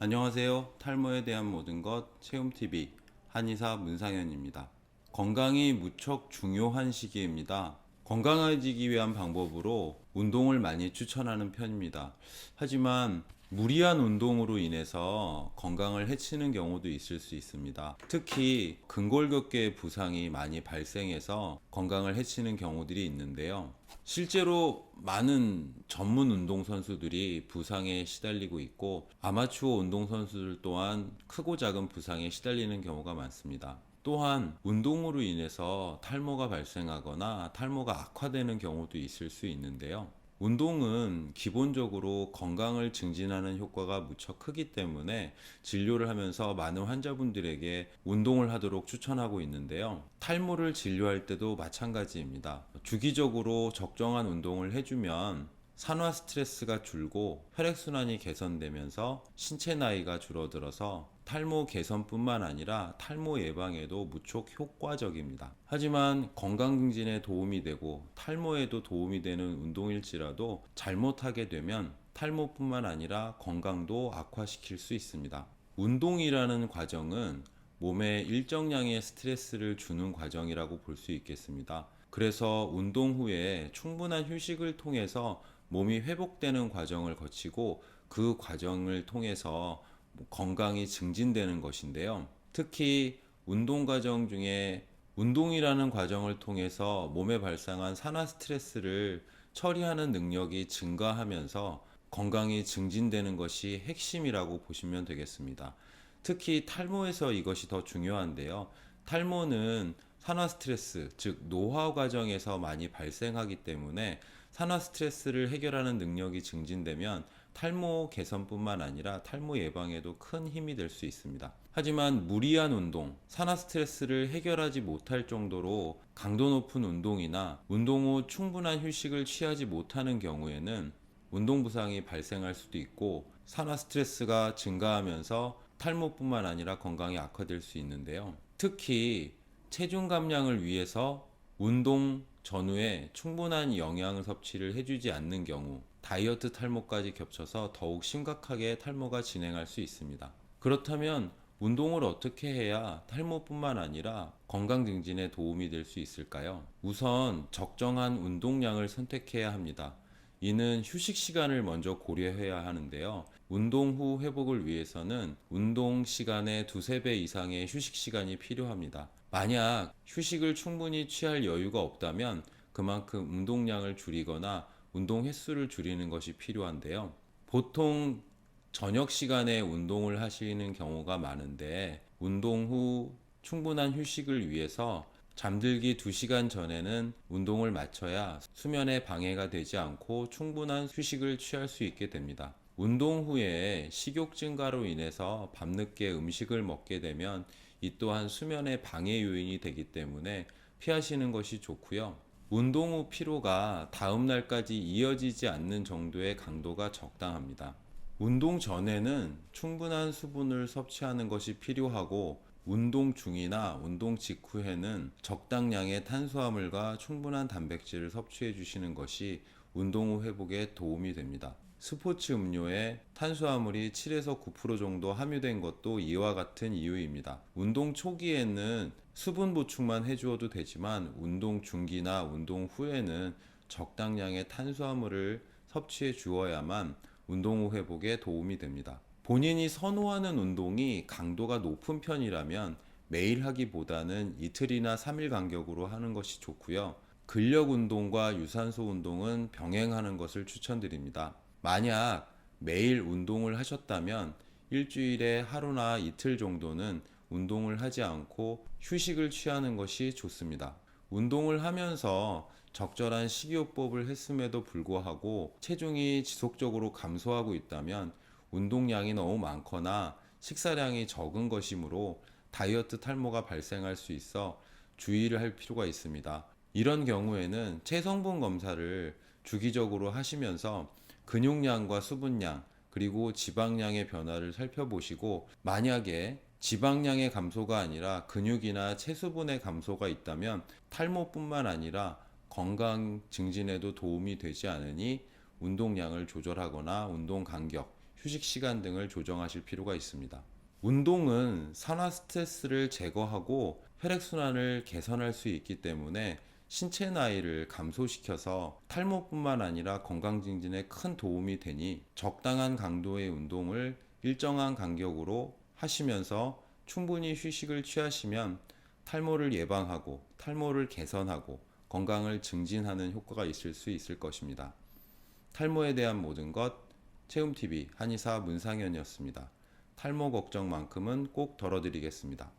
안녕하세요. 탈모에 대한 모든 것 체험TV 한의사 문상현입니다. 건강이 무척 중요한 시기입니다. 건강해지기 위한 방법으로 운동을 많이 추천하는 편입니다. 하지만 무리한 운동으로 인해서 건강을 해치는 경우도 있을 수 있습니다. 특히 근골격계 부상이 많이 발생해서 건강을 해치는 경우들이 있는데요. 실제로 많은 전문 운동선수들이 부상에 시달리고 있고 아마추어 운동선수들 또한 크고 작은 부상에 시달리는 경우가 많습니다. 또한 운동으로 인해서 탈모가 발생하거나 탈모가 악화되는 경우도 있을 수 있는데요. 운동은 기본적으로 건강을 증진하는 효과가 무척 크기 때문에 진료를 하면서 많은 환자분들에게 운동을 하도록 추천하고 있는데요. 탈모를 진료할 때도 마찬가지입니다. 주기적으로 적정한 운동을 해주면 산화 스트레스가 줄고 혈액순환이 개선되면서 신체 나이가 줄어들어서 탈모 개선뿐만 아니라 탈모 예방에도 무척 효과적입니다. 하지만 건강 증진에 도움이 되고 탈모에도 도움이 되는 운동일지라도 잘못하게 되면 탈모뿐만 아니라 건강도 악화시킬 수 있습니다. 운동이라는 과정은 몸에 일정량의 스트레스를 주는 과정이라고 볼 수 있겠습니다. 그래서 운동 후에 충분한 휴식을 통해서 몸이 회복되는 과정을 거치고 그 과정을 통해서 건강이 증진되는 것인데요. 특히 운동 과정 중에 운동이라는 과정을 통해서 몸에 발생한 산화 스트레스를 처리하는 능력이 증가하면서 건강이 증진되는 것이 핵심이라고 보시면 되겠습니다. 특히 탈모에서 이것이 더 중요한데요. 탈모는 산화 스트레스, 즉 노화 과정에서 많이 발생하기 때문에 산화 스트레스를 해결하는 능력이 증진되면 탈모 개선뿐만 아니라 탈모 예방에도 큰 힘이 될 수 있습니다. 하지만 무리한 운동, 산화 스트레스를 해결하지 못할 정도로 강도 높은 운동이나 운동 후 충분한 휴식을 취하지 못하는 경우에는 운동 부상이 발생할 수도 있고 산화 스트레스가 증가하면서 탈모뿐만 아니라 건강이 악화될 수 있는데요. 특히 체중 감량을 위해서 운동 전후에 충분한 영양 섭취를 해주지 않는 경우 다이어트 탈모까지 겹쳐서 더욱 심각하게 탈모가 진행할 수 있습니다. 그렇다면 운동을 어떻게 해야 탈모뿐만 아니라 건강 증진에 도움이 될 수 있을까요? 우선 적정한 운동량을 선택해야 합니다. 이는 휴식 시간을 먼저 고려해야 하는데요. 운동 후 회복을 위해서는 운동 시간의 두세 배 이상의 휴식 시간이 필요합니다. 만약 휴식을 충분히 취할 여유가 없다면 그만큼 운동량을 줄이거나 운동 횟수를 줄이는 것이 필요한데요. 보통 저녁 시간에 운동을 하시는 경우가 많은데 운동 후 충분한 휴식을 위해서 잠들기 2시간 전에는 운동을 마쳐야 수면에 방해가 되지 않고 충분한 휴식을 취할 수 있게 됩니다. 운동 후에 식욕 증가로 인해서 밤늦게 음식을 먹게 되면 이 또한 수면의 방해 요인이 되기 때문에 피하시는 것이 좋고요. 운동 후 피로가 다음 날까지 이어지지 않는 정도의 강도가 적당합니다. 운동 전에는 충분한 수분을 섭취하는 것이 필요하고 운동 중이나 운동 직후에는 적당량의 탄수화물과 충분한 단백질을 섭취해 주시는 것이 운동 후 회복에 도움이 됩니다. 스포츠 음료에 탄수화물이 7에서 9% 정도 함유된 것도 이와 같은 이유입니다. 운동 초기에는 수분 보충만 해주어도 되지만 운동 중기나 운동 후에는 적당량의 탄수화물을 섭취해 주어야만 운동 후 회복에 도움이 됩니다. 본인이 선호하는 운동이 강도가 높은 편이라면 매일 하기보다는 이틀이나 3일 간격으로 하는 것이 좋고요. 근력 운동과 유산소 운동은 병행하는 것을 추천드립니다. 만약 매일 운동을 하셨다면 일주일에 하루나 이틀 정도는 운동을 하지 않고 휴식을 취하는 것이 좋습니다. 운동을 하면서 적절한 식이요법을 했음에도 불구하고 체중이 지속적으로 감소하고 있다면 운동량이 너무 많거나 식사량이 적은 것이므로 다이어트 탈모가 발생할 수 있어 주의를 할 필요가 있습니다. 이런 경우에는 체성분 검사를 주기적으로 하시면서 근육량과 수분량 그리고 지방량의 변화를 살펴보시고 만약에 지방량의 감소가 아니라 근육이나 체수분의 감소가 있다면 탈모뿐만 아니라 건강 증진에도 도움이 되지 않으니 운동량을 조절하거나 운동 간격, 휴식 시간 등을 조정하실 필요가 있습니다. 운동은 산화 스트레스를 제거하고 혈액순환을 개선할 수 있기 때문에 신체 나이를 감소시켜서 탈모뿐만 아니라 건강 증진에 큰 도움이 되니 적당한 강도의 운동을 일정한 간격으로 하시면서 충분히 휴식을 취하시면 탈모를 예방하고 탈모를 개선하고 건강을 증진하는 효과가 있을 수 있을 것입니다. 탈모에 대한 모든 것 체움TV 한의사 문상현이었습니다. 탈모 걱정만큼은 꼭 덜어드리겠습니다.